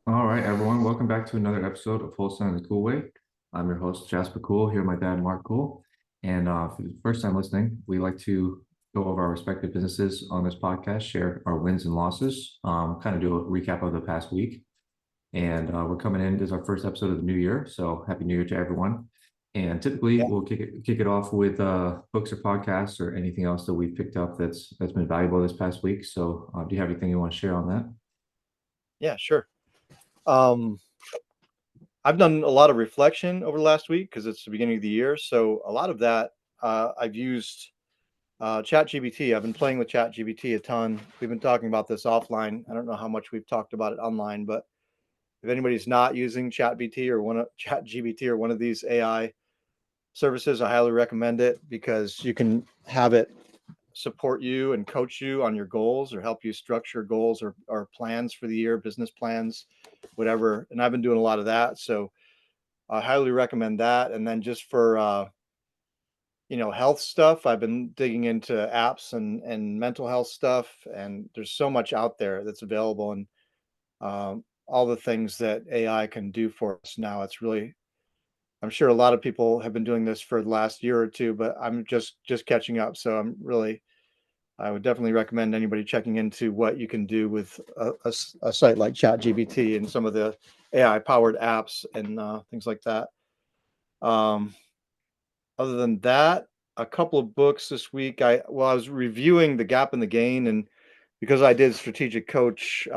All right, everyone. Welcome back to another episode of Wholesaling the Cool Way. I'm your host, Jasper Cool, here with my dad, Mark Cool. And for the first time listening, we like to go over our respective businesses on this podcast, share our wins and losses, kind of do a recap of the past week. And we're coming in. This is our first episode of the new year. So happy New Year to everyone. And typically Yeah, we'll kick it off with books or podcasts or anything else that we've picked up that's been valuable this past week. So do you have anything you want to share on that? yeah, sure. Um, I've done a lot of reflection over the last week because it's the beginning of the year. So a lot of that I've used ChatGPT. I've been playing with ChatGPT a ton. We've been talking about this offline. I don't know how much we've talked about it online, but if anybody's not using ChatGPT or ChatGPT or one of these AI services, I highly recommend it because you can have it support you and coach you on your goals or help you structure goals or plans for the year, business plans, whatever. And I've been doing a lot of that. So I highly recommend that. And then just for, health stuff, I've been digging into apps and mental health stuff. And there's so much out there that's available and all the things that AI can do for us now. It's really, I'm sure a lot of people have been doing this for the last year or two, but I'm just catching up. So I would definitely recommend anybody checking into what you can do with a site like ChatGPT and some of the AI powered apps and things like that. Um, Other than that, a couple of books this week. I was reviewing The Gap and the Gain, and because I did strategic coach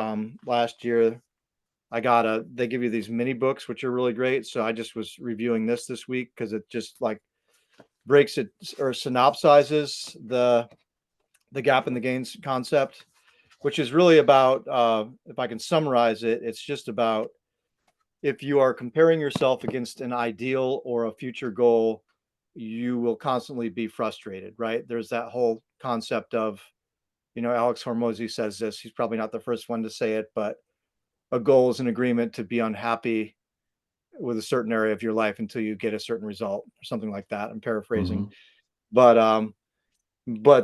last year, I got a. They give you these mini books which are really great. So I just was reviewing this week because it just like breaks it or synopsizes the gap and the gains concept, which is really about, if I can summarize it, it's just about if you are comparing yourself against an ideal or a future goal, you will constantly be frustrated, right? There's that whole concept of, Alex Hormozy says this. He's probably not the first one to say it, but a goal is an agreement to be unhappy with a certain area of your life until you get a certain result or something like that. I'm paraphrasing, Hmm. but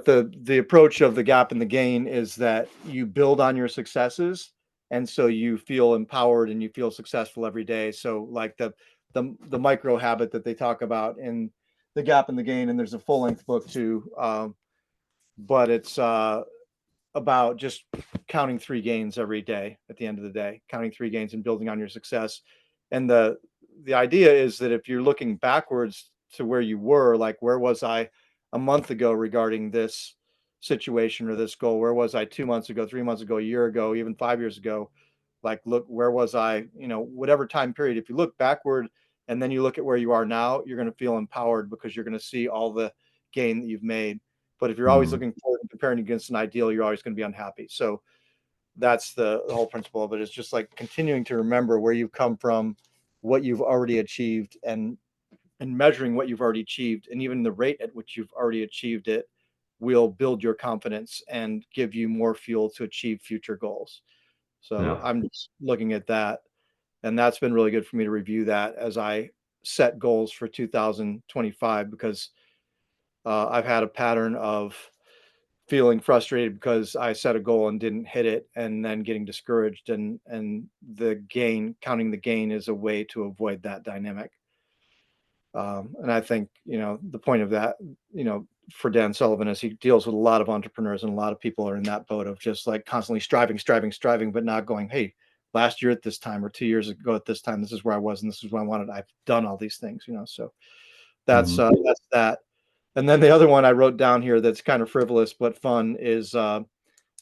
the approach of the gap and the gain is that you build on your successes, and so you feel empowered and you feel successful every day. So like the micro habit that they talk about in the gap and the gain, and there's a full length book too, but it's about just counting three gains every day. At the end of the day, counting three gains and building on your success. And the idea is that if you're looking backwards to where you were, like where was I a month ago regarding this situation or this goal, where was I 2 months ago, 3 months ago, a year ago, even 5 years ago, like look, where was I, whatever time period. If you look backward and then you look at where you are now, you're going to feel empowered because you're going to see all the gain that you've made. But if you're always Hmm. looking forward and comparing against an ideal, you're always going to be unhappy. So that's the whole principle of it, is just like continuing to remember where you've come from, what you've already achieved, and measuring what you've already achieved, and even the rate at which you've already achieved it will build your confidence and give you more fuel to achieve future goals. So Yeah. I'm just looking at that, and that's been really good for me to review that as I set goals for 2025, because I've had a pattern of feeling frustrated because I set a goal and didn't hit it, and then getting discouraged, and counting the gain is a way to avoid that dynamic. And I think, the point of that, for Dan Sullivan, is he deals with a lot of entrepreneurs, and a lot of people are in that boat of just like constantly striving, but not going, hey, last year at this time or 2 years ago at this time, this is where I was and this is what I wanted. I've done all these things, so Hmm. that's that. And then the other one I wrote down here that's kind of frivolous but fun is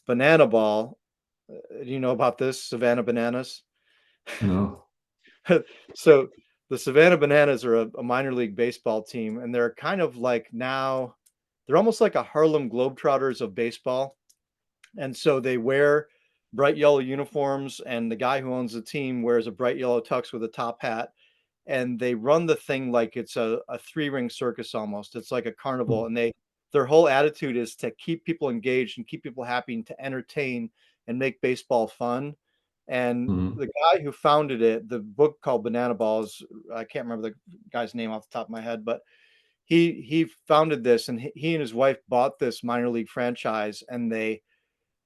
Banana Ball. Do you know about this? Savannah Bananas. No. So the Savannah Bananas are a minor league baseball team, and they're kind of like now they're almost like a Harlem Globetrotters of baseball. And so they wear bright yellow uniforms, and the guy who owns the team wears a bright yellow tux with a top hat, and they run the thing like it's a three-ring circus almost. It's like a carnival, and their whole attitude is to keep people engaged and keep people happy and to entertain and make baseball fun. And Hmm. the guy who founded it, the book called Banana Balls, I can't remember the guy's name off the top of my head, but he founded this, and he and his wife bought this minor league franchise, and they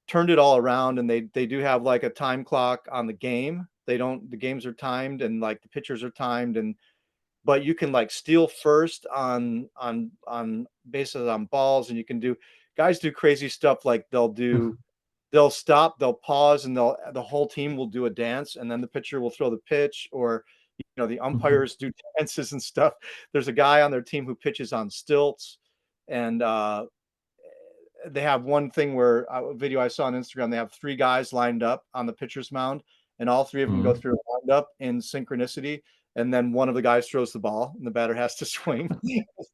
turned it all around, and they do have like a time clock on the game. The games are timed, and like the pitchers are timed, and but you can like steal first on bases on balls, and you can do guys do crazy stuff like they'll stop, they'll pause, and the whole team will do a dance, and then the pitcher will throw the pitch, or the umpires do dances and stuff. There's a guy on their team who pitches on stilts, and they have one thing where a video I saw on Instagram, they have three guys lined up on the pitcher's mound, and all three of them go Mhm. through a windup in synchronicity. And then one of the guys throws the ball, and the batter has to swing.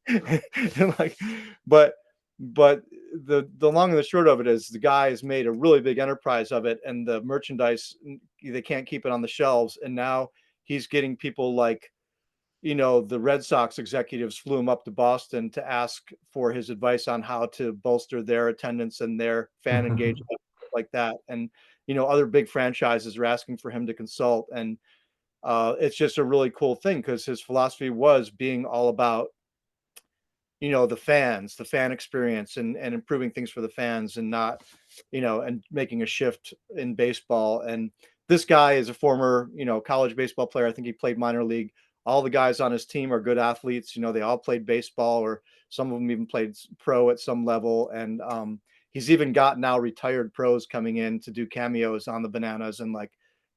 And like, but but the long and the short of it is the guy has made a really big enterprise of it, and the merchandise, they can't keep it on the shelves, and now he's getting people like the Red Sox executives flew him up to Boston to ask for his advice on how to bolster their attendance and their fan engagement like that. And, other big franchises are asking for him to consult. And it's just a really cool thing because his philosophy was being all about the fan experience, and improving things for the fans, and not and making a shift in baseball. And this guy is a former college baseball player. I think he played minor league. All the guys on his team are good athletes. They all played baseball, or some of them even played pro at some level. And he's even got now retired pros coming in to do cameos on the Bananas and like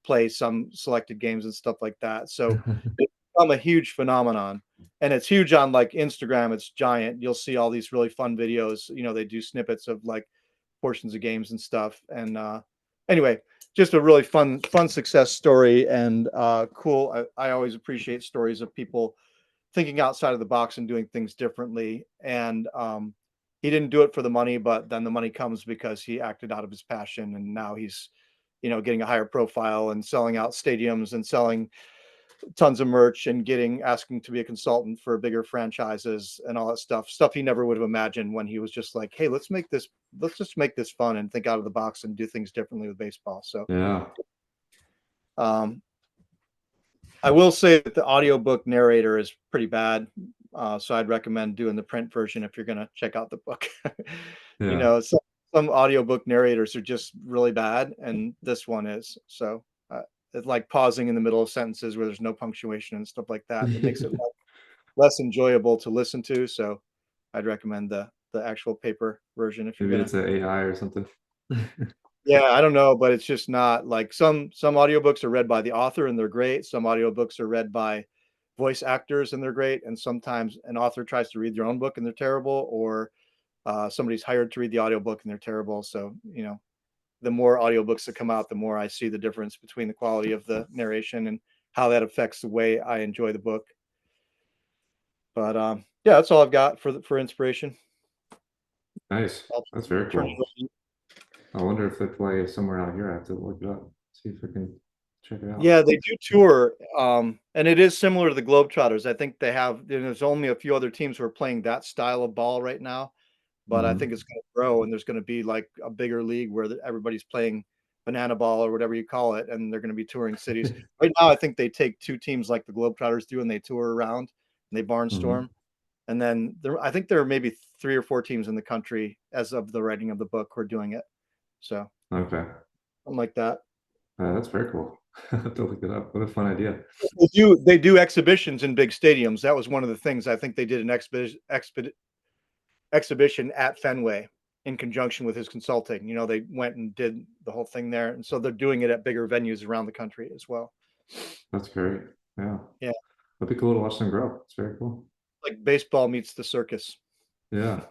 play some selected games and stuff like that. So it's become a huge phenomenon, and it's huge on like Instagram. It's giant. You'll see all these really fun videos. They do snippets of like portions of games and stuff. And anyway, just a really fun success story, and cool. I always appreciate stories of people thinking outside of the box and doing things differently. And he didn't do it for the money, but then the money comes because he acted out of his passion, and now he's getting a higher profile and selling out stadiums and selling tons of merch and asking to be a consultant for bigger franchises and all that stuff he never would have imagined when he was just like, hey, let's just make this fun and think out of the box and do things differently with baseball. So Yeah. um, I will say that the audiobook narrator is pretty bad, so I'd recommend doing the print version if you're going to check out the book. Yeah. Some audiobook narrators are just really bad, and this one is. So it's like pausing in the middle of sentences where there's no punctuation and stuff like that. It makes it less enjoyable to listen to. So I'd recommend the actual paper version if you're Maybe gonna. it's an AI or something. Yeah, I don't know, but it's just not like some audiobooks are read by the author and they're great. Some audiobooks are read by voice actors and they're great. And sometimes an author tries to read their own book and they're terrible, or somebody's hired to read the audiobook and they're terrible. So, the more audiobooks that come out, the more I see the difference between the quality of the narration and how that affects the way I enjoy the book. But yeah, that's all I've got for inspiration. Nice. I'll That's very turn it cool. over to you. I wonder if they play somewhere out here. I have to look it up, see if I can check it out. Yeah, they do tour, and it is similar to the Globetrotters. I think there's only a few other teams who are playing that style of ball right now, but I think Mhm. it's going to grow, and there's going to be like a bigger league where everybody's playing banana ball or whatever you call it, and they're going to be touring cities. Right now, I think they take two teams like the Globetrotters do, and they tour around and they barnstorm. Mhm. And then I think there are maybe 3 or 4 teams in the country as of the writing of the book who are doing it. So Okay. something like that. That's very cool. I have to look it up. What a fun idea. They do exhibitions in big stadiums. That was one of the things. I think they did an exhibition at Fenway in conjunction with his consulting. They went and did the whole thing there, and so they're doing it at bigger venues around the country as well. That's great. Yeah. Yeah, It'd be cool to watch them grow. It's very cool. like baseball meets the circus Yeah.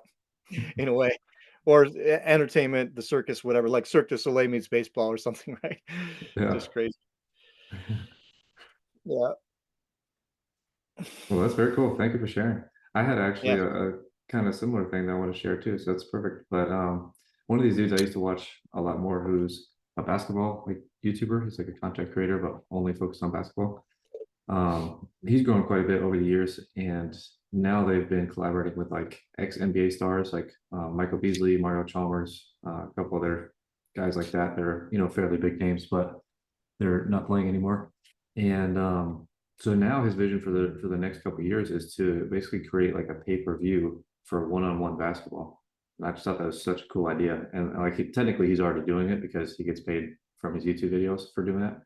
in a way, or entertainment, the circus, whatever. Like Cirque du Soleil meets baseball or something, right? Yeah. Just crazy. Yeah, Well, that's very cool. Thank you for sharing. I had yeah. actually a kind of similar thing that I want to share too, so that's perfect. But one of these dudes I used to watch a lot more, who's a basketball like YouTuber. He's like a content creator, but only focused on basketball. He's grown quite a bit over the years, and now they've been collaborating with like ex NBA stars like Michael Beasley, Mario Chalmers, a couple other guys like that. They're fairly big names, but they're not playing anymore. And so now his vision for the next couple of years is to basically create like a pay-per-view for one-on-one basketball. I just thought that was such a cool idea. And like technically he's already doing it because he gets paid from his YouTube videos for doing that.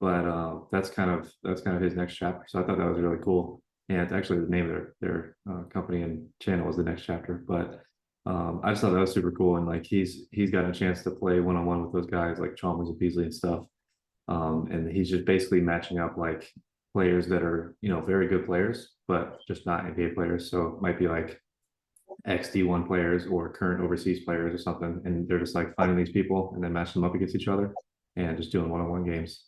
But that's kind of his next chapter. So I thought that was really cool. And actually the name of their company and channel is the next chapter. But I just thought that was super cool. And like he's gotten a chance to play one on one with those guys like Chalmers and Beasley and stuff. And he's just basically matching up like players that are, very good players, but just not NBA players. So it might be like XD1 players or current overseas players or something. And they're just like finding these people and then matching them up against each other and just doing one-on-one games.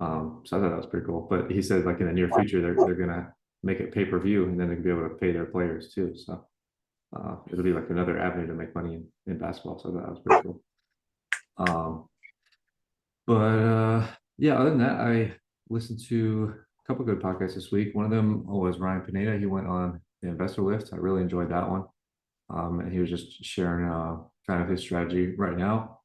So I thought that was pretty cool. But he said like in the near future they're gonna make it pay-per-view and then they're gonna be able to pay their players too. So it'll be like another avenue to make money in basketball. So that was pretty cool. Um, but yeah, other than that, I listened to a couple good podcasts this week. One of them was Ryan Pineda. He went on the Investor Lift. I really enjoyed that one. And he was just sharing kind of his strategy right now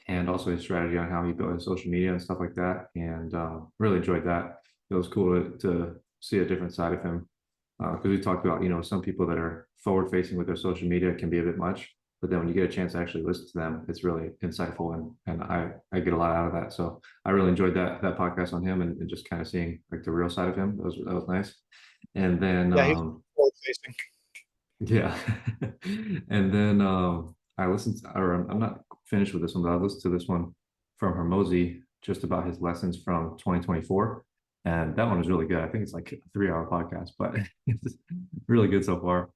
and also his strategy on how he built his social media and stuff like that. And really enjoyed that. It was cool to see a different side of him because we talked about, some people that are forward facing with their social media can be a bit much. But then when you get a chance to actually listen to them, it's really insightful and I get a lot out of that. So I really enjoyed that podcast on him and just kind of seeing like the real side of him. That was nice. And then Yeah, he's forward facing. yeah. And then I listened to, or I'm not finished with this one, but I listened to this one from Hermosi just about his lessons from 2024. And that one was really good. I think it's like a 3 hour podcast, but it's really good so far.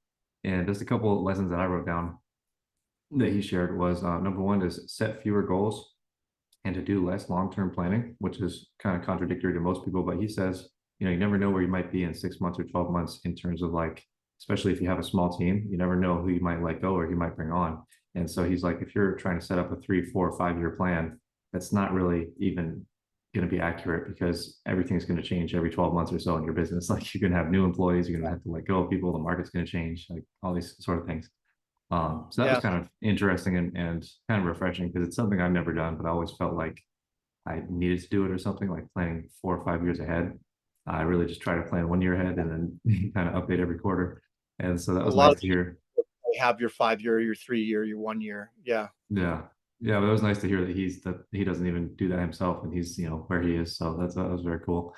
And just a couple of lessons that I wrote down that he shared was number one is set fewer goals and to do less long-term planning, which is kind of contradictory to most people. But he says, you never know where you might be in 6 months or 12 months in terms of like, especially if you have a small team, you never know who you might let go or you might bring on. And so he's like, if you're trying to set up a 3, 4, 5 year plan, that's not really even going to be accurate because everything's going to change every 12 months or so in your business. Like you're going to have new employees, you're going to have to let go of people, the market's going to change, like all these sort of things. So that was Yeah. kind of interesting and kind of refreshing because it's something I've never done, but I always felt like I needed to do it or something like planning 4 or 5 years ahead. I really just try to plan 1 year ahead and then kind of update every quarter. And so that A was lot nice of to hear. people have your 5 year, your 3 year, your 1 year. Yeah. Yeah. Yeah, but it was nice to hear that he doesn't even do that himself and he's, where he is. So that was very cool.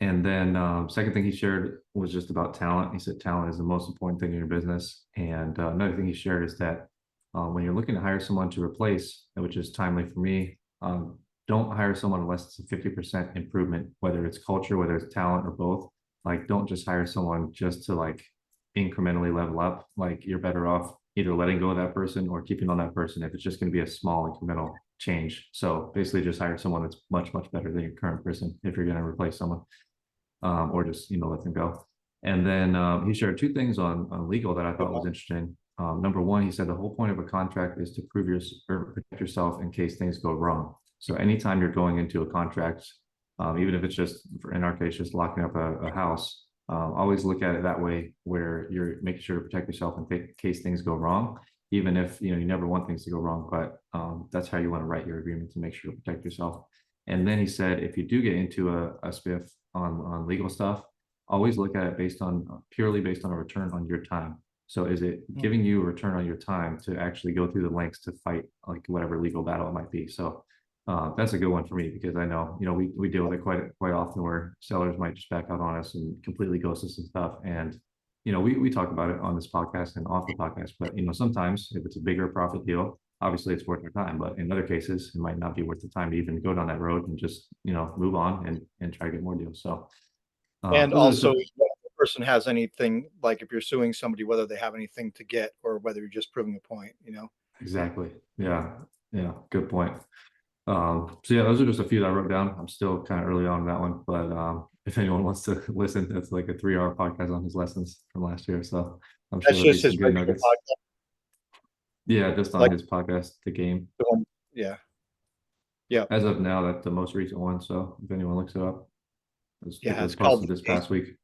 And then second thing he shared was just about talent. He said talent is the most important thing in your business. And another thing he shared is that when you're looking to hire someone to replace, which is timely for me, don't hire someone unless it's a 50% improvement, whether it's culture, whether it's talent or both. Like, don't just hire someone just to like incrementally level up. Like, you're better off either letting go of that person or keeping on that person if it's just going to be a small incremental change. So basically, just hire someone that's much, much better than your current person if you're going to replace someone or just let them go. And then he shared two things on legal that I thought was interesting. Number one, he said the whole point of a contract is to prove your or protect yourself in case things go wrong. So anytime you're going into a contract, even if it's just in our case, just locking up a house, always look at it that way, where you're making sure to protect yourself in case things go wrong. Even if you never want things to go wrong, but that's how you want to write your agreement to make sure to protect yourself. And then he said, if you do get into a spiff on legal stuff, always look at it purely based on a return on your time. So is it giving you a return on your time to actually go through the lengths to fight like whatever legal battle it might be? So that's a good one for me because I know, we deal with it quite often where sellers might just back out on us and completely ghost us and stuff. And, we talk about it on this podcast and off the podcast, but, sometimes if it's a bigger profit deal, obviously it's worth our time, but in other cases it might not be worth the time to even go down that road and just move on and try to get more deals. So And those are just also, if the person has anything, like if you're suing somebody, whether they have anything to get or whether you're just proving a point. exactly. Yeah, good point. So yeah, those are just a few that I wrote down. I'm still kind of early on that one, but if anyone wants to listen, it's like a 3 hour podcast on his lessons from last year, so I'm sure That's there'll be just his some good regular nuggets. podcast. Yeah, just on Like his podcast The Game, the one, yeah. Yeah. as of now, that's the most recent one, so if anyone looks it up, it Yeah. was It's called posted this The past week.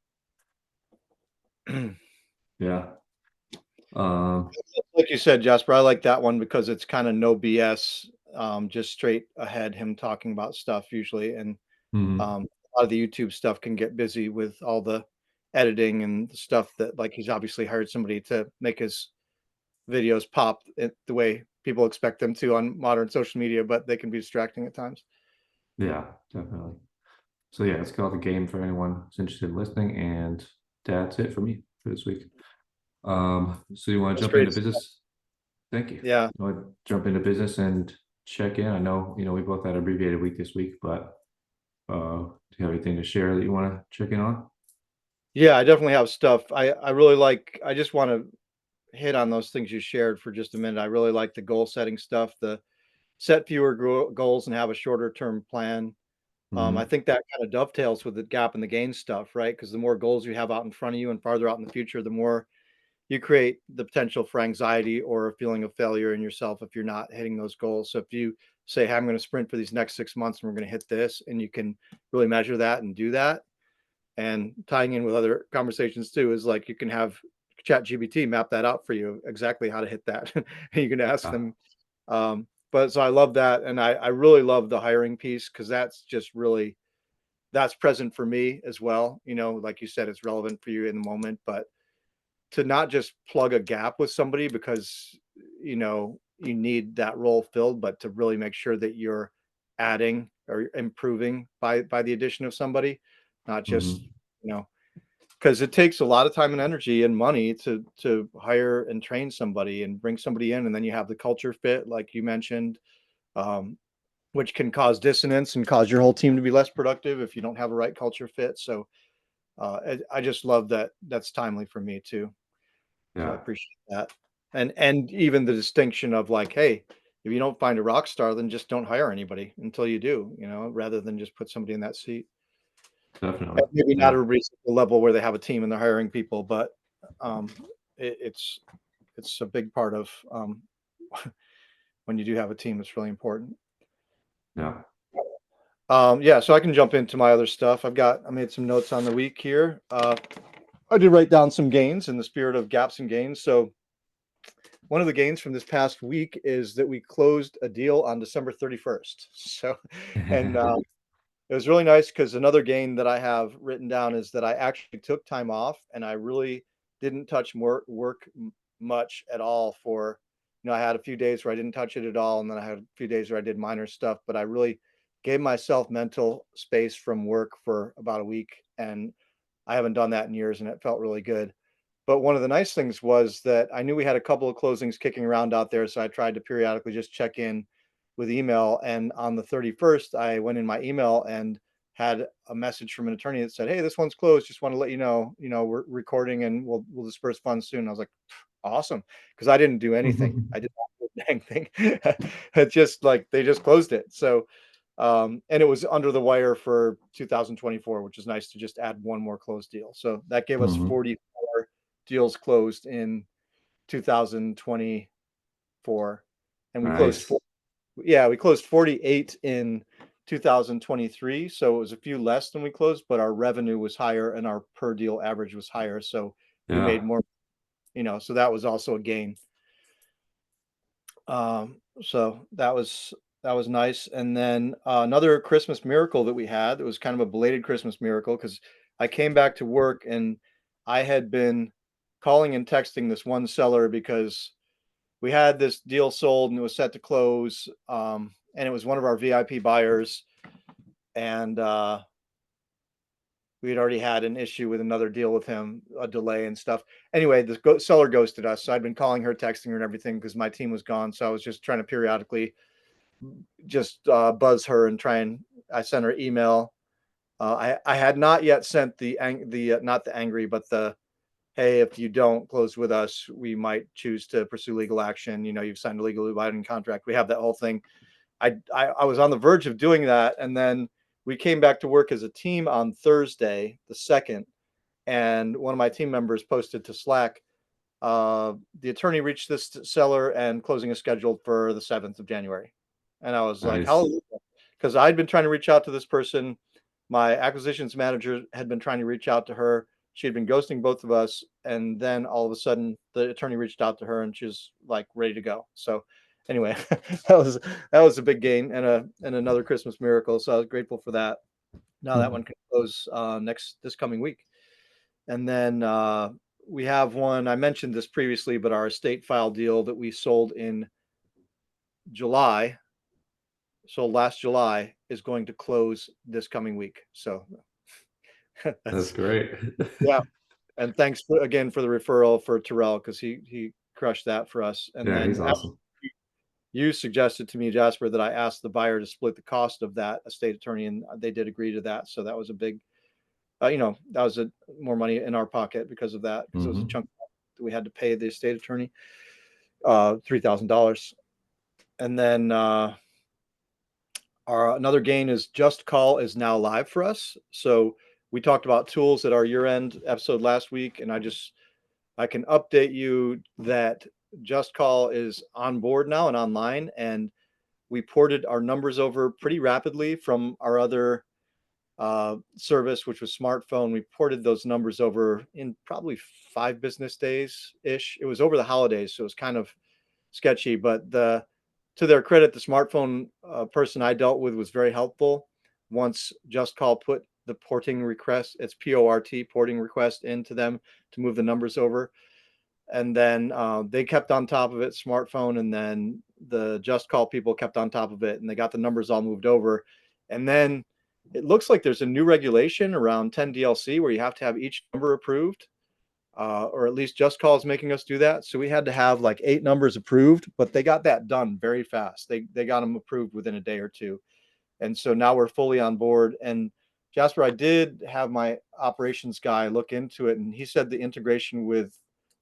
Game. Yeah. um Like you said, Jasper, I like that one because it's kind of no BS, just straight ahead, him talking about stuff usually. And mhm. a lot of the YouTube stuff can get busy with all the editing and the stuff that, like, he's obviously hired somebody to make his videos pop the way people expect them to on modern social media, but they can be distracting at times. Yeah, definitely. So yeah, let's call it the game for anyone who's interested in listening. And that's it for me for this week. So you want to That's jump great. into business? Thank you. Yeah. You want to jump into business and check in? I know, we both had an abbreviated week this week, but do you have anything to share that you want to check in on? Yeah, I definitely have stuff. I really like, I just want to hit on those things you shared for just a minute. I really like the goal setting stuff, the set fewer goals and have a shorter term plan. I Hmm. think that kind of dovetails with the gap and the gain stuff, right? Because the more goals you have out in front of you and farther out in the future, the more you create the potential for anxiety or a feeling of failure in yourself if you're not hitting those goals. So if you say, hey, I'm going to sprint for these next 6 months and we're going to hit this, and you can really measure that and do that, and tying in with other conversations too, is like you can have chat gpt map that out for you exactly how to hit that. And you can ask Ah, them. But so I love that, and I really love the hiring piece, because that's just really, that's present for me as well. Like you said, it's relevant for you in the moment, but to not just plug a gap with somebody because you need that role filled, but to really make sure that you're adding or improving by the addition of somebody, not just mhm. you know because it takes a lot of time and energy and money to hire and train somebody and bring somebody in, and then you have the culture fit like you mentioned, um, which can cause dissonance and cause your whole team to be less productive if you don't have a right culture fit. So I just love that that's timely for me too. So I Yeah, appreciate that. And even the distinction of like, hey, if you don't find a rock star, then just don't hire anybody until you do, rather than just put somebody in that seat. definitely. And maybe not Yeah, everybody at the level where they have a team and they're hiring people, but um, it's a big part of when you do have a team. It's really important. yeah. Yeah, so I can jump into my other stuff. I made some notes on the week here. I did write down some gains in the spirit of gaps and gains. So one of the gains from this past week is that we closed a deal on December 31st. So, and it was really nice because another gain that I have written down is that I actually took time off and I really didn't touch more work much at all for, I had a few days where I didn't touch it at all. And then I had a few days where I did minor stuff, but I really gave myself mental space from work for about a week. And I haven't done that in years, and it felt really good. But one of the nice things was that I knew we had a couple of closings kicking around out there, so I tried to periodically just check in with email. And on the 31st, I went in my email and had a message from an attorney that said, "Hey, this one's closed. Just want to let you know, we're recording and we'll disperse funds soon." I was like, "Awesome," because I didn't do anything. I did not do anything. It's just like they just closed it. So and it was under the wire for 2024, which is nice to just add one more closed deal. So that gave us Hmm. 44 deals closed in 2024, and Nice. we closed 48 in 2023. So it was a few less than we closed, but our revenue was higher and our per deal average was higher. So we made Yeah. more, so that was also a gain. So that was nice. And then another Christmas miracle that we had, it was kind of a belated Christmas miracle, because I came back to work and I had been calling and texting this one seller because we had this deal sold and it was set to close. And it was one of our VIP buyers. And we had already had an issue with another deal with him, a delay and stuff. Anyway, the seller ghosted us. So I'd been calling her, texting her, and everything because my team was gone. So I was just trying to periodically just buzz her and try and I sent her email. I had not yet sent the not the angry, but the, hey, if you don't close with us, we might choose to pursue legal action. You've signed a legally binding contract. We have that whole thing. I was on the verge of doing that, and then we came back to work as a team on Thursday, the 2nd, and one of my team members posted to Slack, the attorney reached this seller and closing is scheduled for the 7th of January. And I was like, Nice. hallelujah. Because I'd been trying to reach out to this person. My acquisitions manager had been trying to reach out to her. She had been ghosting both of us. And then all of a sudden, the attorney reached out to her and she was like ready to go. So anyway, that was a big gain and another Christmas miracle. So I was grateful for that. Now that one can close this coming week. And then we have one, I mentioned this previously, but our estate file deal that we sold in July, sold last July, is going to close this coming week. So That's that's, great. yeah. And thanks again for the referral for Terrell, because he crushed that for us. And Yeah, he's then awesome. you suggested to me, Jasper, that I asked the buyer to split the cost of that estate attorney, and they did agree to that. So that was a big, that was more money in our pocket because of that, because it was a Hmm. chunk that we had to pay the estate attorney, $3,000. And then our another gain is Just Call is now live for us. So we talked about tools at our year-end episode last week, and I can update you that Just Call is on board now and online, and we ported our numbers over pretty rapidly from our other service, which was smartphone. We ported those numbers over in probably 5 business days ish. It was over the holidays, so it was kind of sketchy. But to their credit, the smartphone person I dealt with was very helpful. Once Just Call put the porting request, it's PORT porting request, into them to move the numbers over, and then they kept on top of it, smartphone, and then the Just Call people kept on top of it, and they got the numbers all moved over. And then it looks like there's a new regulation around 10 DLC where you have to have each number approved, or at least Just Call is making us do that. So we had to have like 8 numbers approved, but they got that done very fast. They got them approved within a day or two, and so now we're fully on board. And Jasper, I did have my operations guy look into it, and he said the integration with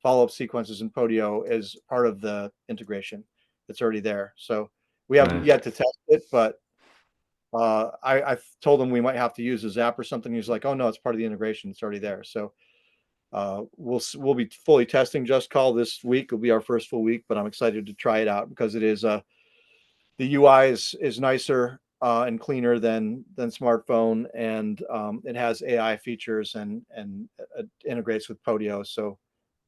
follow-up sequences and Podio is part of the integration that's already there. So we haven't Nice. yet to test it, but I told him we might have to use a Zap or something. He's like, "Oh no, it's part of the integration. It's already there." So we'll be fully testing Just Call this week. It'll be our first full week, but I'm excited to try it out because it is the UI is nicer and cleaner than smartphone, and it has AI features, and integrates with Podio. So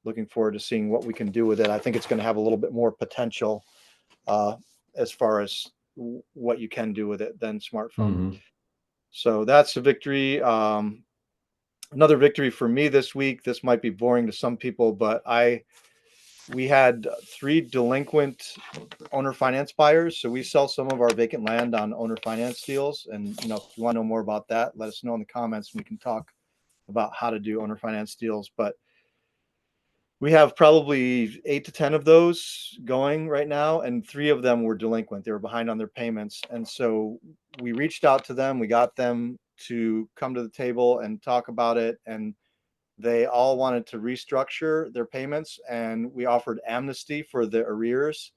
looking forward to seeing what we can do with it. I think it's going to have a little bit more potential uh, as far as what you can do with it than smartphone. Hmm. So that's a victory. Another victory for me this week. This might be boring to some people, but we had 3 delinquent owner finance buyers. So we sell some of our vacant land on owner finance deals. And if you want to know more about that, let us know in the comments, and we can talk about how to do owner finance deals. But we have probably 8 to 10 of those going right now, and 3 of them were delinquent. They were behind on their payments. And so we reached out to them. We got them to come to the table and talk about it. And they all wanted to restructure their payments, and we offered amnesty for the arrears.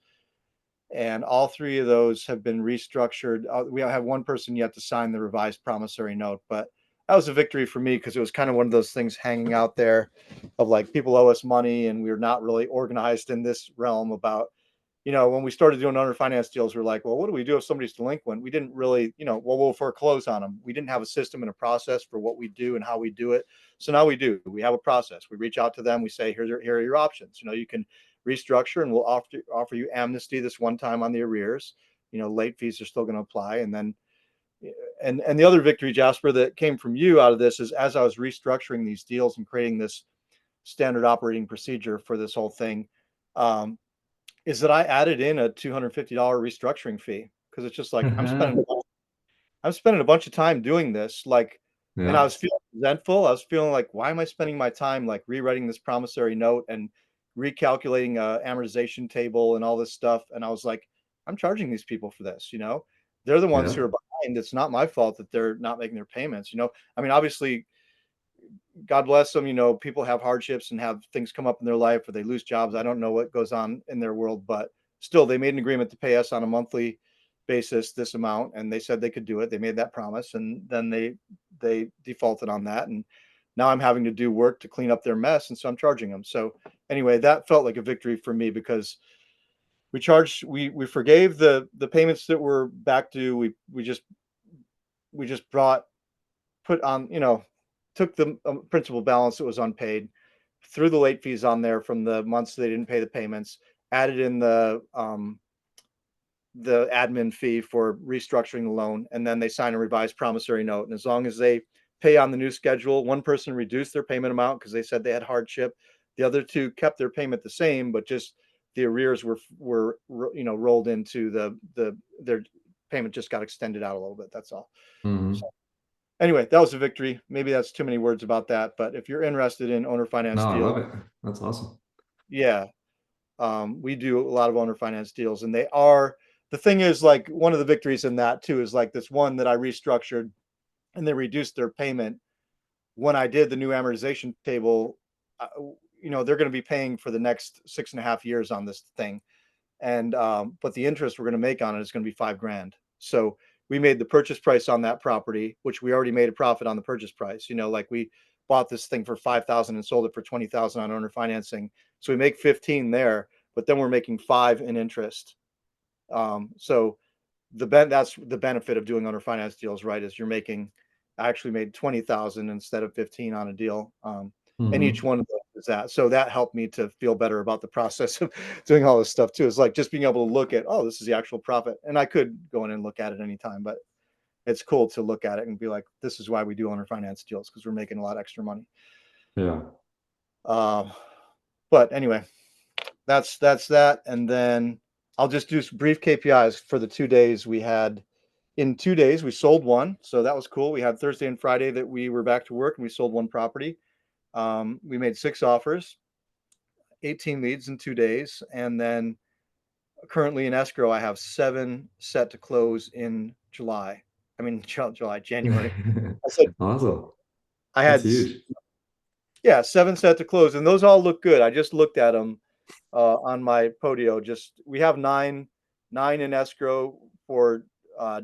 And all 3 of those have been restructured. We have one person yet to sign the revised promissory note, but that was a victory for me because it was kind of one of those things hanging out there of like, people owe us money, and we're not really organized in this realm about, when we started doing owner finance deals, we're like, well, what do we do if somebody's delinquent? We didn't really, well, we'll foreclose on them. We didn't have a system and a process for what we do and how we do it. So now we do. We have a process. We reach out to them. We say, here are your options. You can restructure, and we'll offer you amnesty this one time on the arrears. Late fees are still going to apply. And then, and the other victory, Jasper, that came from you out of this is, as I was restructuring these deals and creating this standard operating procedure for this whole thing, is that I added in a $250 restructuring fee, because it's just like I'm spending a bunch of time doing this, like, and I Yeah. was feeling resentful. I was feeling like, why am I spending my time like rewriting this promissory note and recalculating a amortization table and all this stuff? And I was like, I'm charging these people for this. They're the ones Yeah. who are behind. It's not my fault that they're not making their payments. I mean, obviously, God bless them. People have hardships and have things come up in their life, or they lose jobs. I don't know what goes on in their world, but still, they made an agreement to pay us on a monthly basis this amount, and they said they could do it. They made that promise, and then they defaulted on that, and now I'm having to do work to clean up their mess, and so I'm charging them. So anyway, that felt like a victory for me, because we forgave the payments that were back due. We just put on, took the principal balance that was unpaid, threw the late fees on there from the months they didn't pay the payments, added in the admin fee for restructuring the loan, and then they sign a revised promissory note. And as long as they pay on the new schedule, one person reduced their payment amount because they said they had hardship. The other two kept their payment the same, but just the arrears were rolled into their payment just got extended out a little bit. That's all. Hmm. So anyway, that was a victory. Maybe that's too many words about that, but if you're interested in owner finance No, I deals, love it. That's awesome. yeah, we do a lot of owner finance deals, and they are the thing is like one of the victories in that too is like this one that I restructured and they reduced their payment when I did the new amortization table. uh, they're going to be paying for the next 6.5 years on this thing, and but the interest we're going to make on it is going to be $5,000. So we made the purchase price on that property, which we already made a profit on the purchase price. Like we bought this thing for 5,000 and sold it for 20,000 on owner financing. So we make 15 there, but then we're making 5 in interest. So that's the benefit of doing owner finance deals, right? Is I actually made 20,000 instead of 15 on a deal. And each Hmm. one of those is that. So that helped me to feel better about the process of doing all this stuff too. It's like just being able to look at, oh, this is the actual profit. And I could go in and look at it anytime, but it's cool to look at it and be like, this is why we do owner finance deals, because we're making a lot extra money. Yeah. Um, but anyway, that's that. And then I'll just do some brief KPIs for the 2 days we had. In 2 days, we sold one. So that was cool. We had Thursday and Friday that we were back to work and we sold one property. We made 6 offers, 18 leads in 2 days. And then currently in escrow, I have 7 set to close in July. I mean, January. I said, Awesome. I That's had, huge. yeah, 7 set to close. And those all look good. I just looked at them on my Podio. We have nine in escrow for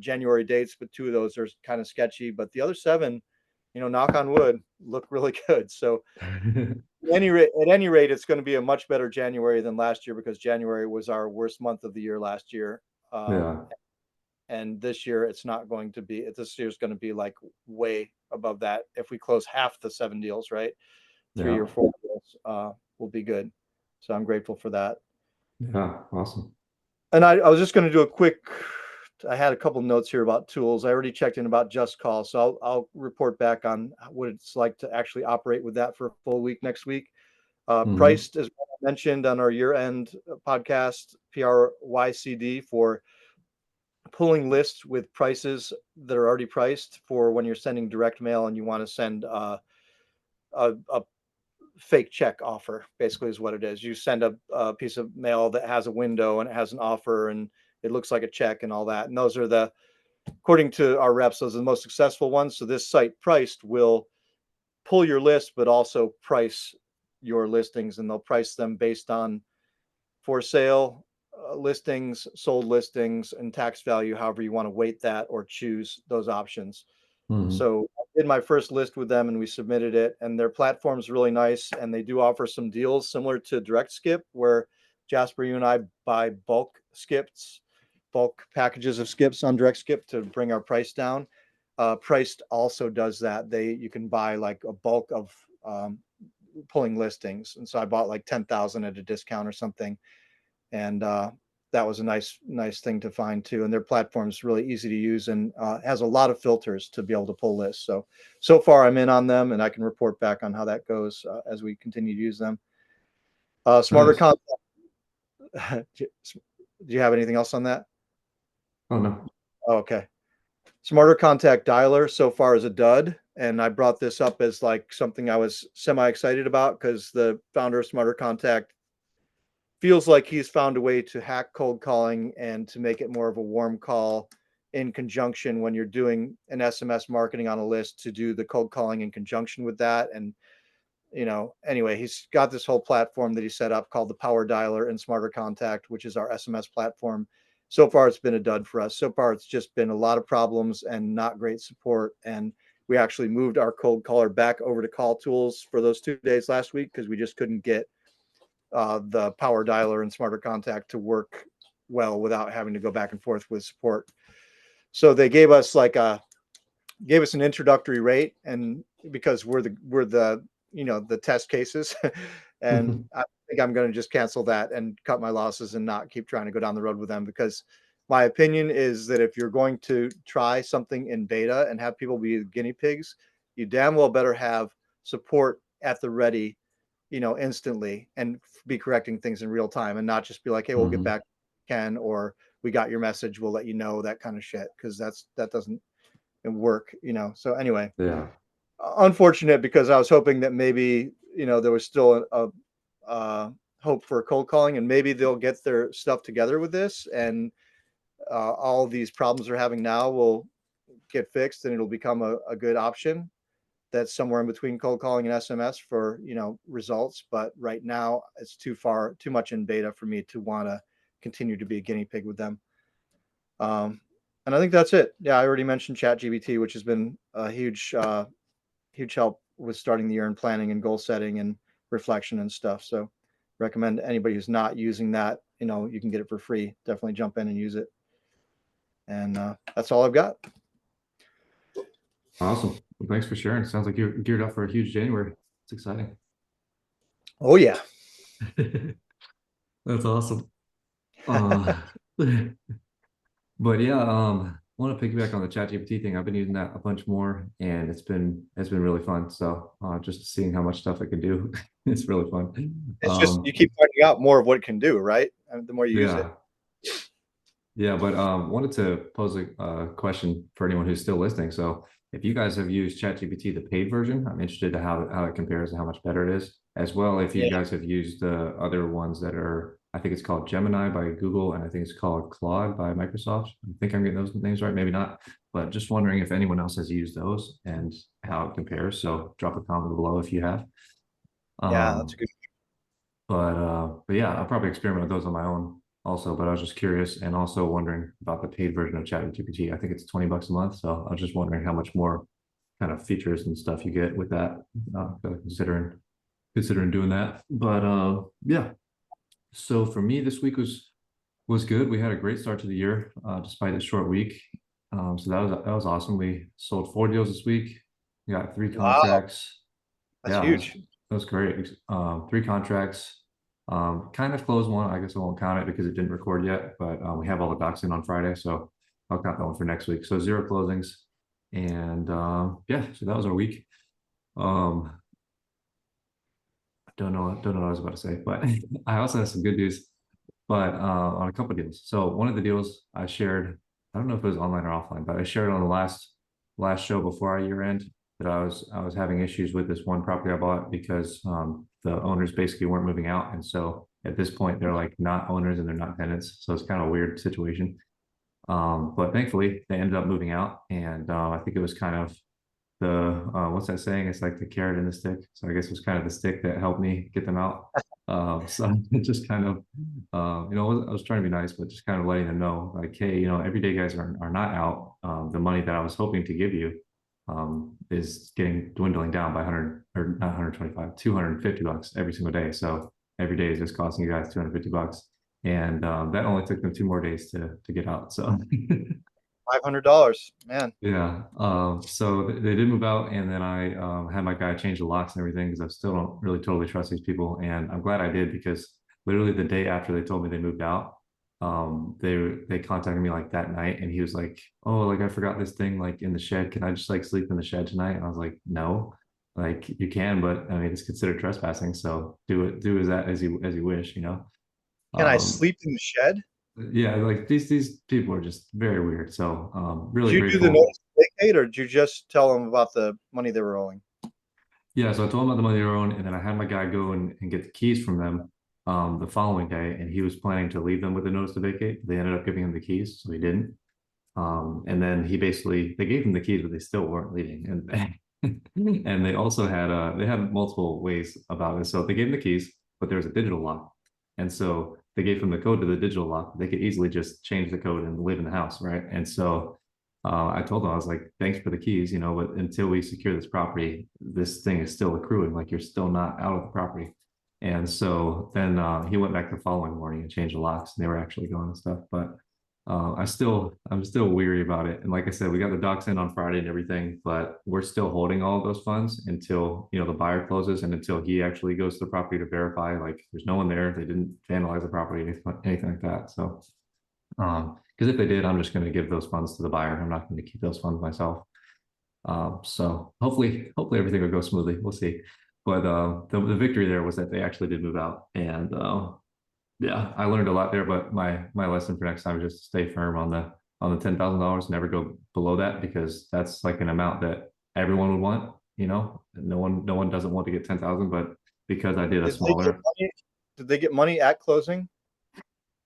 January dates, but 2 of those are kind of sketchy. But the other 7, knock on wood, look really good. So at any rate, it's going to be a much better January than last year because January was our worst month of the year last year. Yeah. And this year it's not going to be. This year's going to be like way above that. If we close half the 7 deals, right, 3 Yeah. or 4 deals, will be good. So I'm grateful for that. Yeah. Awesome. And I was just going to do a quick. I had a couple notes here about tools. I already checked in about Just Call, so I'll report back on what it's like to actually operate with that for a full week next week. Hmm. Priced, as mentioned on our year-end podcast, PRYCD, for pulling lists with prices that are already priced for when you're sending direct mail and you want to send a fake check offer, basically is what it is. You send a piece of mail that has a window and it has an offer and it looks like a check and all that. And those are according to our reps, those are the most successful ones. So this site Priced will pull your list, but also price your listings, and they'll price them based on for sale listings, sold listings, and tax value, however you want to weight that or choose those options. Hmm. So I did my first list with them and we submitted it, and their platform's really nice. And they do offer some deals similar to Direct Skip, where Jasper, you and I buy bulk packages of skips on Direct Skip to bring our price down. Priced also does that. You can buy like a bulk of pulling listings. And so I bought like 10,000 at a discount or something. And that was a nice thing to find too. And their platform is really easy to use and has a lot of filters to be able to pull lists. So far I'm in on them, and I can report back on how that goes as we continue to use them. Smarter Nice. content. Do you have anything else on that? Oh no. Oh, okay. Smarter Contact Dialer so far is a dud. And I brought this up as like something I was semi excited about because the founder of Smarter Contact feels like he's found a way to hack cold calling and to make it more of a warm call in conjunction when you're doing an SMS marketing on a list, to do the cold calling in conjunction with that. And, anyway, he's got this whole platform that he set up called the Power Dialer and Smarter Contact, which is our SMS platform. So far, it's been a dud for us. So far, it's just been a lot of problems and not great support. And we actually moved our cold caller back over to Call Tools for those 2 days last week because we just couldn't get the Power Dialer and Smarter Contact to work well without having to go back and forth with support. So they gave us an introductory rate, and because we're the test cases, and I think I'm going to just cancel that and cut my losses and not keep trying to go down the road with them, because my opinion is that if you're going to try something in beta and have people be guinea pigs, you damn well better have support at the ready instantly and be correcting things in real time, and not just be like, hey, we'll get Hmm. back, Ken, or we got your message, we'll let you know, that kind of shit, because that doesn't work. So anyway, Yeah. unfortunate, because I was hoping that maybe there was still a hope for cold calling, and maybe they'll get their stuff together with this, and all these problems they're having now will get fixed, and it'll become a good option that's somewhere in between cold calling and SMS for results. But right now it's too much in beta for me to want to continue to be a guinea pig with them. And I think that's it. Yeah, I already mentioned ChatGPT, which has been a huge help with starting the year and planning and goal setting and reflection and stuff. So recommend anybody who's not using that, you can get it for free. Definitely jump in and use it. And that's all I've got. Awesome. Well, thanks for sharing. Sounds like you're geared up for a huge January. It's exciting. Oh yeah. That's awesome. Uh, but yeah, I want to piggyback on the ChatGPT thing. I've been using that a bunch more, and it's been really fun. So just seeing how much stuff it can do, it's really fun. It's just you keep finding out more of what it can do, right? And the more you use it. Yeah, yeah. But wanted to pose a question for anyone who's still listening. So if you guys have used ChatGPT, the paid version, I'm interested to how it compares and how much better it is, as well. If you Yeah. guys have used the other ones that are, I think it's called Gemini by Google, and I think it's called Claude by Microsoft. I think I'm getting those names right, maybe not. But just wondering if anyone else has used those and how it compares. So drop a comment below if you have. Yeah, that's Um, a good. but yeah, I'll probably experiment with those on my own also. But I was just curious, and also wondering about the paid version of ChatGPT. I think it's $20 a month. So I was just wondering how much more kind of features and stuff you get with that, considering doing that. But yeah. So for me, this week was good. We had a great start to the year, despite a short week. So that was awesome. We sold 4 deals this week. We got three Wow, contracts. that's Yeah, huge. that was great. Three contracts. Kind of closed one. I guess I won't count it because it didn't record yet, but we have all the docs in on Friday, so I'll count that one for next week. So zero closings, and yeah, so that was our week. Um, don't know what I was about to say, but I also have some good news. But on a couple of deals. So one of the deals I shared, I don't know if it was online or offline, but I shared on the last show before our year end that I was having issues with this one property I bought because the owners basically weren't moving out, and so at this point they're like not owners and they're not tenants, so it's kind of a weird situation. But thankfully they ended up moving out, and I think it was kind of the what's that saying? It's like the carrot and the stick. So I guess it was kind of the stick that helped me get them out. So it just kind of, I was trying to be nice, but just kind of letting them know, like, hey, everyday guys are not out. The money that I was hoping to give you is getting dwindling down by 100 or not 125, $250 every single day. So every day is just costing you guys $250. And that only took them 2 more days to get out. So $500, man. yeah. So they did move out, and then I had my guy change the locks and everything because I still don't really totally trust these people. And I'm glad I did because literally the day after they told me they moved out, they contacted me like that night, and he was like, "Oh, like I forgot this thing like in the shed. Can I just like sleep in the shed tonight?" And I was like, "No, like you can, but I mean it's considered trespassing. So do as you wish." Can I Um, sleep in the shed? yeah, like these people are just very weird. So Did really you do the grateful. notice to vacate, or did you just tell them about the money they were owing? Yeah, so I told him about the money they were owing, and then I had my guy go and get the keys from them the following day, and he was planning to leave them with a notice to vacate. They ended up giving him the keys, so he didn't. And then they gave him the keys, but they still weren't leaving. And and they had multiple ways about it. So they gave him the keys, but there was a digital lock. And so they gave him the code to the digital lock. They could easily just change the code and live in the house, right? And so I told them, I was like, thanks for the keys, but until we secure this property, this thing is still accruing, like you're still not out of the property. And so then he went back the following morning and changed the locks, and they were actually going and stuff. But I'm still weary about it. And like I said, we got the docs in on Friday and everything, but we're still holding all of those funds until the buyer closes and until he actually goes to the property to verify like there's no one there, they didn't vandalize the property, anything like that. So because if they did, I'm just going to give those funds to the buyer. I'm not going to keep those funds myself. So hopefully everything will go smoothly. We'll see. But the victory there was that they actually did move out, and yeah, I learned a lot there. But my lesson for next time is just to stay firm on the $10,000, never go below that, because that's like an amount that everyone would want. No one doesn't want to get 10,000, but because I did a Did they get smaller. money? Did they get money at closing?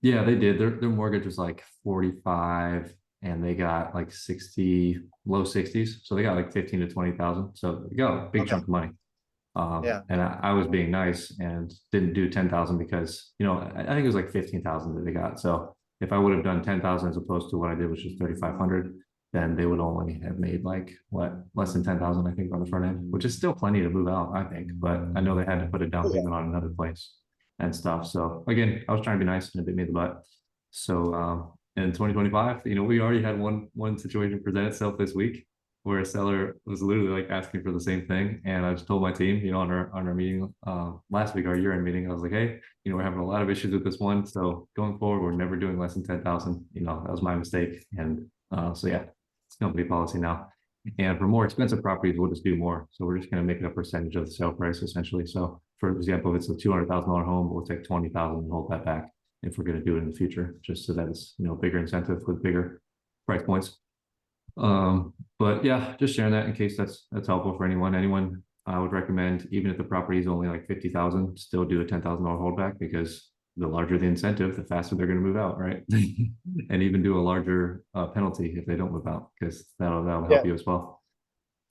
Yeah, they did. Their mortgage was like 45, and they got like 60, low 60s. So they got like 15 to 20,000. So they got a big Okay. chunk of money. Yeah. And I was being nice and didn't do 10,000 because, I think it was like 15,000 that they got. So if I would have done 10,000 as opposed to what I did, which was 3,500, then they would only have made like what, less than 10,000, I think, on the front end, which is still plenty to move out, I think. But I know they had to put a down Oh, yeah. payment on another place and stuff. So again, I was trying to be nice and it bit me in the butt. So in 2025, we already had one situation present itself this week where a seller was literally like asking for the same thing. And I just told my team, on our meeting last week, our year-end meeting, I was like, hey, we're having a lot of issues with this one. So going forward, we're never doing less than 10,000. That was my mistake. And so yeah, it's company policy now. And for more expensive properties, we'll just do more. So we're just going to make it a percentage of the sale price essentially. So for example, if it's a $200,000 home, we'll take 20,000 and hold that back if we're going to do it in the future, just so that it's bigger incentive with bigger price points. But yeah, just sharing that in case that's helpful for anyone. I would recommend, even if the property is only like 50,000, still do a $10,000 holdback, because the larger the incentive, the faster they're going to move out, right? And even do a larger penalty if they don't move out, because that'll Yeah. help you as well.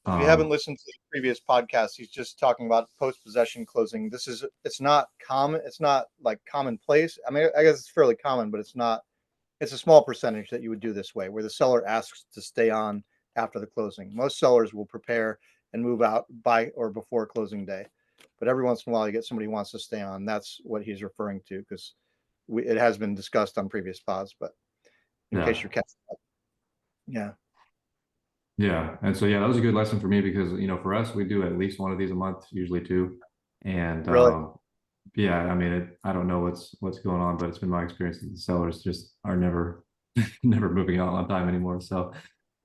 If you haven't Um, listened to the previous podcast, he's just talking about post-possession closing. It's not common. It's not like commonplace. I mean, I guess it's fairly common, but it's a small percentage that you would do this way, where the seller asks to stay on after the closing. Most sellers will prepare and move out by or before closing day, but every once in a while you get somebody who wants to stay on. That's what he's referring to, because it has been discussed on previous pods. But in case yeah, you're catching up, yeah, yeah, and so yeah, that was a good lesson for me, because for us, we do at least one of these a month, usually two, and really, yeah, I mean, I don't know what's going on, but it's been my experience that the sellers just are never never moving out on time anymore. So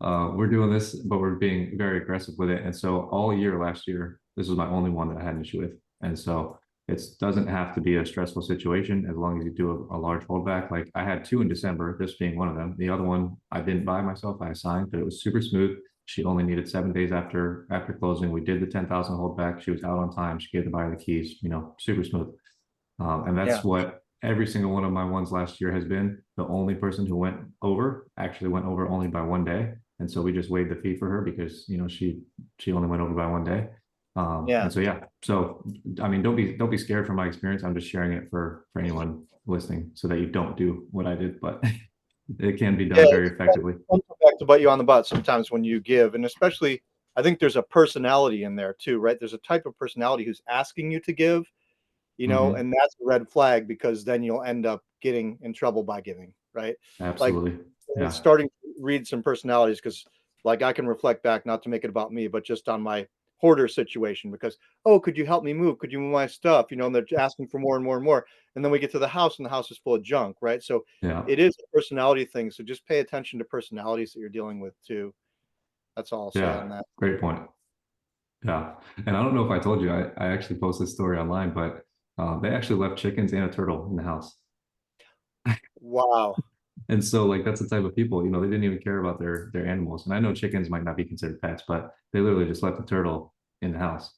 we're doing this, but we're being very aggressive with it. And so all year last year, this was my only one that I had an issue with. And so it doesn't have to be a stressful situation as long as you do a large holdback. Like I had two in December, this being one of them. The other one I didn't buy myself, I assigned, but it was super smooth. She only needed 7 days after closing. We did the 10,000 holdback. She was out on time. She gave the buyer the keys, super smooth. And yeah, that's what every single one of my ones last year has been. The only person who went over actually went over only by 1 day. And so we just waived the fee for her because, she only went over by 1 day. yeah. And so, yeah. So, I mean, don't be scared from my experience. I'm just sharing it for anyone listening so that you don't do what I did, but it can be Yeah, done very effectively. come back to bite you on the butt sometimes when you give, and especially I think there's a personality in there too, right? There's a type of personality who's asking you to give, Hmm. and that's a red flag, because then you'll end up getting in trouble by giving, right? Like Absolutely. it's Yeah. starting to read some personalities, because like I can reflect back, not to make it about me, but just on my hoarder situation, because, oh, could you help me move? Could you move my stuff? And they're asking for more and more and more. And then we get to the house and the house is full of junk, right? So Yeah. it is a personality thing. So just pay attention to personalities that you're dealing with too. That's all I'll say Yeah. on that. Great point. Yeah. And I don't know if I told you, I actually posted this story online, but they actually left chickens and a turtle in the house. Wow. And so like that's the type of people, they didn't even care about their animals. And I know chickens might not be considered pets, but they literally just left the turtle in the house.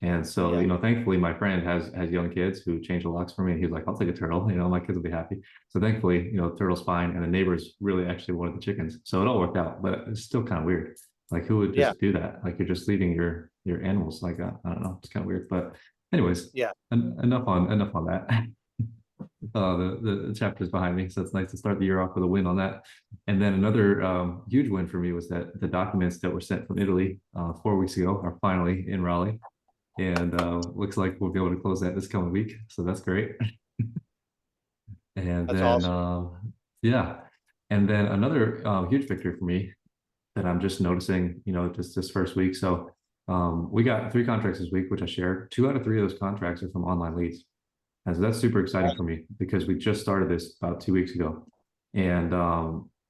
And so, Yeah. thankfully my friend has young kids who change the locks for me. And he's like, I'll take a turtle, my kids will be happy. So thankfully, the turtle's fine. And the neighbors really actually wanted the chickens. So it all worked out, but it's still kind of weird. Like who would Yeah. just do that? Like you're just leaving your animals like that. I don't know. It's kind of weird. But anyways, Yeah. enough on that. The chapters behind me. So it's nice to start the year off with a win on that. And then another huge win for me was that the documents that were sent from Italy 4 weeks ago are finally in Raleigh. And looks like we'll be able to close that this coming week. So that's great. And That's then, awesome. yeah. And then another huge victory for me that I'm just noticing, just this first week. So we got 3 contracts this week, which I shared. 2 out of 3 of those contracts are from online leads. And so that's super exciting for me because we just started this about 2 weeks ago. And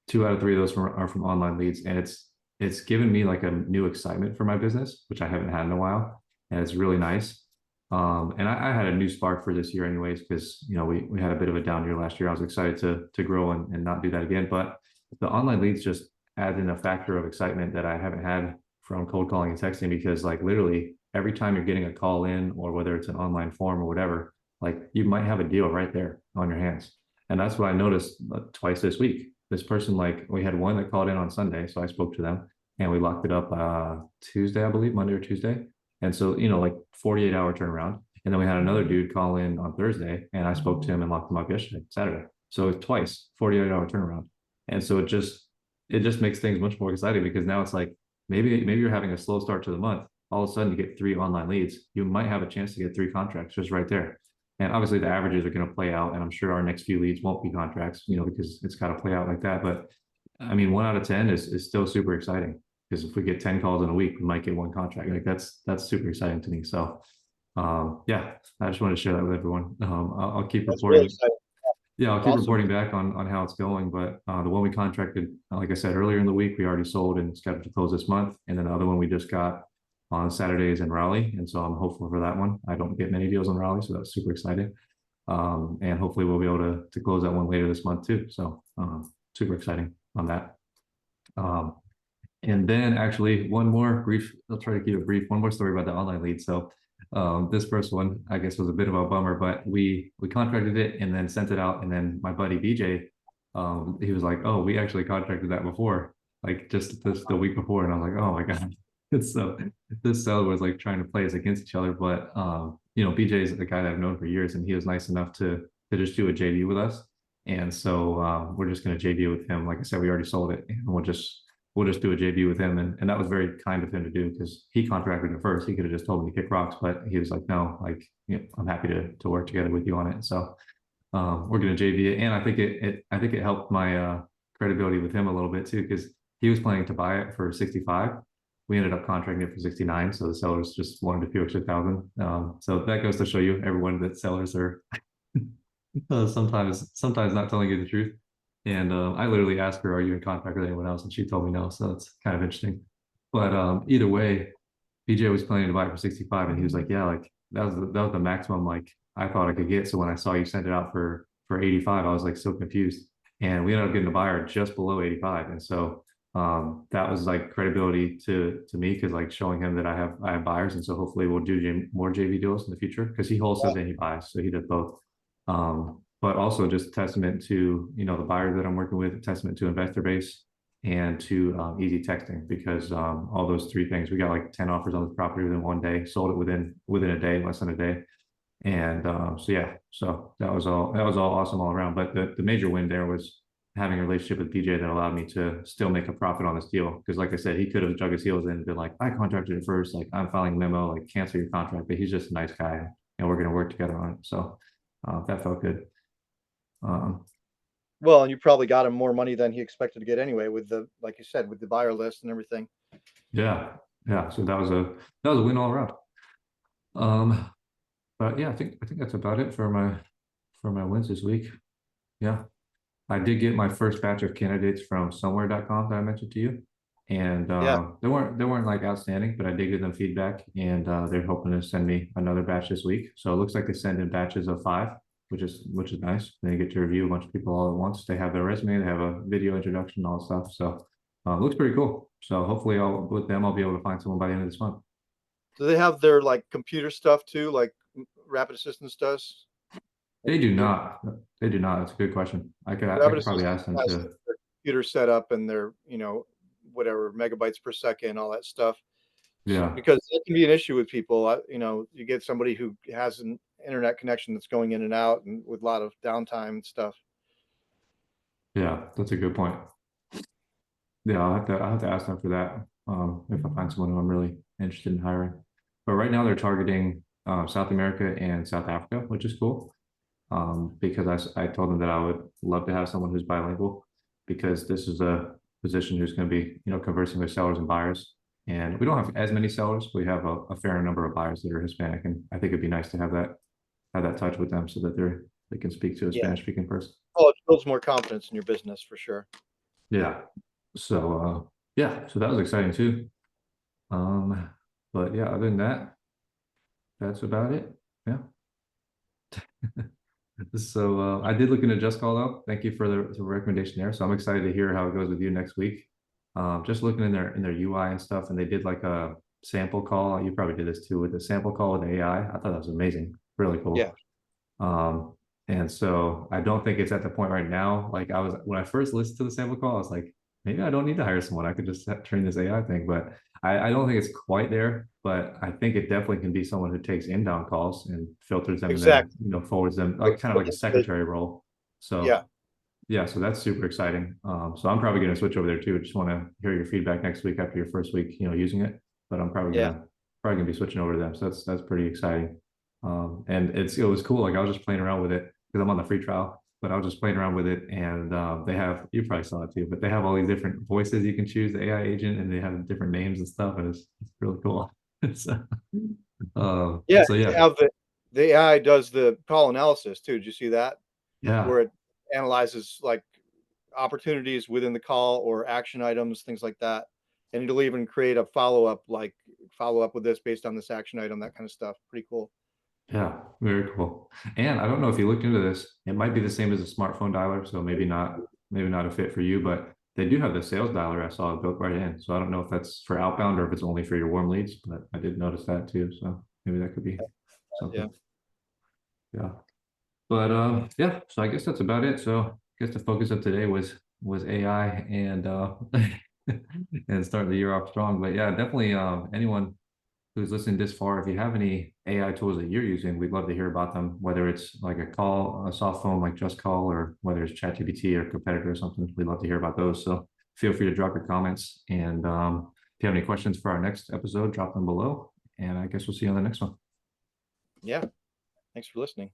2 out of 3 of those are from online leads. And it's given me like a new excitement for my business, which I haven't had in a while. and it's really nice. And I had a new spark for this year anyways, because we had a bit of a down year last year. I was excited to grow and not do that again. But the online leads just add in a factor of excitement that I haven't had from cold calling and texting, because like literally every time you're getting a call in, or whether it's an online form or whatever, like you might have a deal right there on your hands. And that's what I noticed twice this week. This person, like we had one that called in on Sunday, so I spoke to them and we locked it up Tuesday, I believe, Monday or Tuesday. And so, like 48-hour turnaround. And then we had another dude call in on Thursday and I spoke to him and locked him up yesterday, Saturday. So it's twice, 48-hour turnaround. And so it just makes things much more exciting, because now it's like maybe you're having a slow start to the month. All of a sudden you get 3 online leads. You might have a chance to get 3 contracts just right there. And obviously the averages are going to play out, and I'm sure our next few leads won't be contracts, because it's got to play out like that. But I mean, 1 out of 10 is still super exciting, because if we get 10 calls in a week, we might get 1 contract. Like that's super exciting to me. So yeah, I just wanted to share that with everyone. I'll keep That's really reporting. exciting. Yeah, I'll keep Awesome. reporting back on how it's going. But the one we contracted, like I said earlier in the week, we already sold and scheduled to close this month. And then the other one we just got on Saturdays in Raleigh. And so I'm hopeful for that one. I don't get many deals in Raleigh, so that's super exciting. And hopefully we'll be able to close that one later this month too. So super exciting on that. And then actually one more brief, I'll try to keep it brief, one more story about the online lead. So this first one, I guess, was a bit of a bummer, but we contracted it and then sent it out. And then my buddy BJ, he was like, "Oh, we actually contracted that before, like just the week before." And I was like, "Oh my God." And so this seller was like trying to play us against each other. But BJ is a guy that I've known for years, and he was nice enough to just do a JV with us. And so we're just going to JV with him. Like I said, we already sold it, and we'll just do a JV with him. And that was very kind of him to do, because he contracted it first. He could have just told me to kick rocks, but he was like, "No, like, I'm happy to work together with you on it." So we're going to JV it. And I think it helped my credibility with him a little bit too, because he was planning to buy it for 65. We ended up contracting it for 69. So the sellers just wanted a few extra thousand. So that goes to show you, everyone, that sellers are sometimes not telling you the truth. And I literally asked her, "Are you in contact with anyone else?" And she told me no. So it's kind of interesting. But either way, BJ was planning to buy it for 65, and he was like, "Yeah, like that was the maximum like I thought I could get." So when I saw you send it out for 85, I was like so confused. And we ended up getting a buyer just below 85. And so that was like credibility to me, because like showing him that I have buyers. And so hopefully we'll do more JV deals in the future, because he wholesales and he buys, so he does both. But also just testament to the buyers that I'm working with, a testament to investor base, and to easy texting, because all those 3 things, we got like 10 offers on this property within 1 day, sold it within a day, less than a day. And so yeah, so that was all awesome all around. But the major win there was having a relationship with PJ that allowed me to still make a profit on this deal. Because like I said, he could have dug his heels in and been like, "I contracted it first, like I'm filing a memo, like cancel your contract." But he's just a nice guy, and we're going to work together on it. So that felt good. Um, Well, and you probably got him more money than he expected to get anyway, with like you said, with the buyer list and everything. yeah, yeah. So that was a win all around. Um, but yeah, I think that's about it for my wins this week. Yeah. I did get my first batch of candidates from somewhere.com that I mentioned to you. And Yeah. they weren't like outstanding, but I did give them feedback, and they're hoping to send me another batch this week. So it looks like they send in batches of 5, which is nice. They get to review a bunch of people all at once. They have their resume, they have a video introduction, all that stuff. So looks pretty cool. So hopefully with them I'll be able to find someone by the end of this month. Do they have their like computer stuff too, like Rapid Assistance does? They do Their not. They do not. That's a good question. I could I Rapid could probably Assistance ask them has to. their computer set up and their, whatever megabytes per second, all that stuff. Yeah. Because it can be an issue with people. You get somebody who has an internet connection that's going in and out, and with a lot of downtime and stuff. Yeah, that's a good point. Yeah, I'll have to ask them for that. If I find someone who I'm really interested in hiring. But right now they're targeting South America and South Africa, which is cool. Because I told them that I would love to have someone who's bilingual, because this is a position who's going to be, conversing with sellers and buyers. And we don't have as many sellers. We have a fair number of buyers that are Hispanic, and I think it'd be nice to have that touch with them, so that they can speak to a Yeah. Spanish speaking person. Oh, it builds more confidence in your business for sure. Yeah. So yeah, so that was exciting too. Um, but yeah, other than that, that's about it. Yeah. So I did look into Just Call though. Thank you for the recommendation there. So I'm excited to hear how it goes with you next week. Just looking in their UI and stuff, and they did like a sample call. You probably did this too with the sample call with AI. I thought that was amazing, really Yeah. cool. Um, and so I don't think it's at the point right now. Like I was when I first listened to the sample call, I was like, maybe I don't need to hire someone. I could just train this AI thing. But I don't think it's quite there. But I think it definitely can be someone who takes inbound calls and filters them and then Exactly. forwards them like kind of like a secretary role. Yeah. So yeah, so that's super exciting. So I'm probably going to switch over there too. Just want to hear your feedback next week after your first week, using it. But I'm Yeah. probably gonna be switching over to them. So that's pretty exciting. And it was cool. Like I was just playing around with it because I'm on the free trial, but I was just playing around with it, and they have you probably saw it too, but they have all these different voices you can choose the AI agent, and they have different names and stuff, and it's really cool. so, Yeah. so They yeah, have the AI does the call analysis too. Did you see that? yeah, Where it analyzes like opportunities within the call or action items, things like that. And it'll even create a follow-up, like follow up with this based on this action item, that kind of stuff. Pretty cool. yeah, very cool. And I don't know if you looked into this. It might be the same as a smartphone dialer, so maybe not a fit for you, but they do have the sales dialer. I saw it built right in. So I don't know if that's for outbound or if it's only for your warm leads, but I did notice that too. So maybe that could be Yeah. something. Yeah. But yeah, so I guess that's about it. So I guess the focus of today was AI and and starting the year off strong. But yeah, definitely anyone who's listening this far, if you have any AI tools that you're using, we'd love to hear about them, whether it's like a soft phone like Just Call, or whether it's ChatGPT or competitor or something. We'd love to hear about those. So feel free to drop your comments. And if you have any questions for our next episode, drop them below. And I guess we'll see you on the next one. Yeah. Thanks for listening.